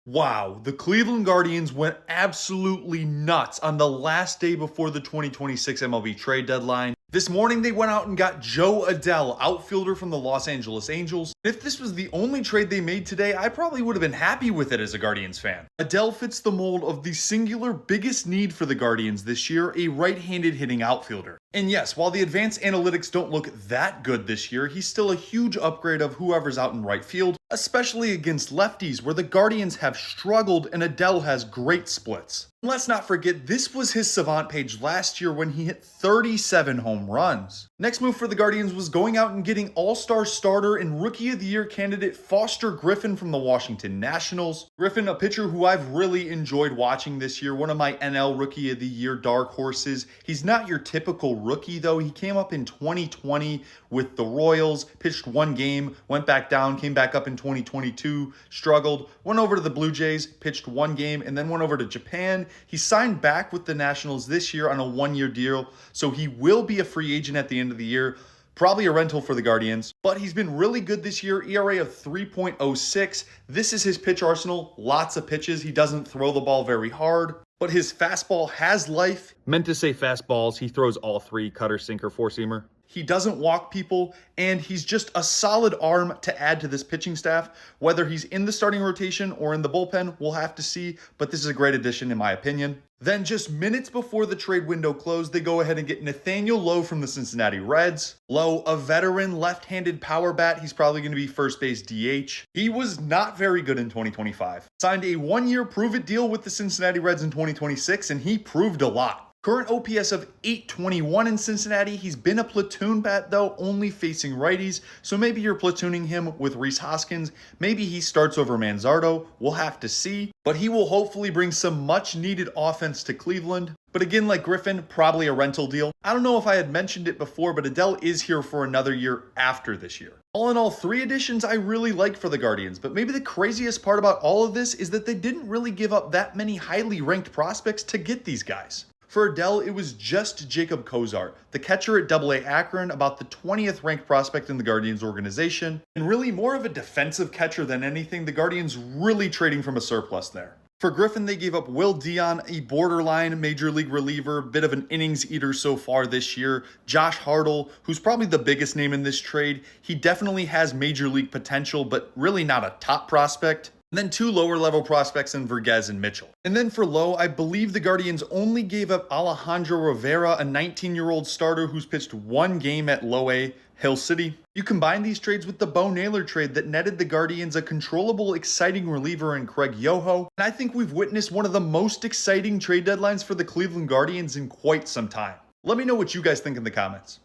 Wow, the Cleveland Guardians went absolutely nuts on the last day before the 2026 MLB trade deadline. This morning, they went out and got Jo Adell, outfielder from the Los Angeles Angels. If this was the only trade they made today, I probably would have been happy with it as a Guardians fan. Adell fits the mold of the singular biggest need for the Guardians this year, a right-handed hitting outfielder. And yes, while the advanced analytics don't look that good this year, he's still a huge upgrade of whoever's out in right field, especially against lefties where the Guardians have struggled and Adell has great splits. Let's not forget, this was his savant page last year when he hit 37 home runs. Next move for the Guardians was going out and getting All-Star starter and Rookie of the Year candidate Foster Griffin from the Washington Nationals. Griffin, a pitcher who I've really enjoyed watching this year, one of my NL Rookie of the Year dark horses. He's not your typical rookie though. He came up in 2020 with the Royals, pitched one game, went back down, came back up in 2022, struggled, went over to the Blue Jays, pitched one game, and then went over to Japan. He signed back with the Nationals this year on a one-year deal, so he will be a free agent at the end of the year. Probably a rental for the Guardians, but he's been really good this year, ERA of 3.06. This is his pitch arsenal, lots of pitches. He doesn't throw the ball very hard, but his fastball has life. Meant to say fastballs, he throws all three, cutter, sinker, four-seamer. He doesn't walk people, and he's just a solid arm to add to this pitching staff. Whether he's in the starting rotation or in the bullpen, we'll have to see, but this is a great addition in my opinion. Then just minutes before the trade window closed, they go ahead and get Nathaniel Lowe from the Cincinnati Reds. Lowe, a veteran left-handed power bat. He's probably going to be first base DH. He was not very good in 2025. Signed a one-year prove-it deal with the Cincinnati Reds in 2026, and he proved a lot. Current OPS of 821 in Cincinnati. He's been a platoon bat though, only facing righties. So maybe you're platooning him with Rhys Hoskins. Maybe he starts over Manzardo. We'll have to see. But he will hopefully bring some much needed offense to Cleveland. But again, like Griffin, probably a rental deal. I don't know if I had mentioned it before, but Adell is here for another year after this year. All in all, three additions I really like for the Guardians, but maybe the craziest part about all of this is that they didn't really give up that many highly ranked prospects to get these guys. For Adell, it was just Jacob Cozart, the catcher at AA Akron, about the 20th ranked prospect in the Guardians organization, and really more of a defensive catcher than anything. The Guardians really trading from a surplus there. For Griffin, they gave up Will Dion, a borderline major league reliever, bit of an innings eater so far this year. Josh Hartle, who's probably the biggest name in this trade. He definitely has major league potential, but really not a top prospect. And then two lower level prospects in Vergez and Mitchell. And then for Lowe, I believe the Guardians only gave up Alejandro Rivera, a 19-year-old starter who's pitched one game at Low A, Hill City. You combine these trades with the Bo Naylor trade that netted the Guardians a controllable, exciting reliever in Craig Yoho. And I think we've witnessed one of the most exciting trade deadlines for the Cleveland Guardians in quite some time. Let me know what you guys think in the comments.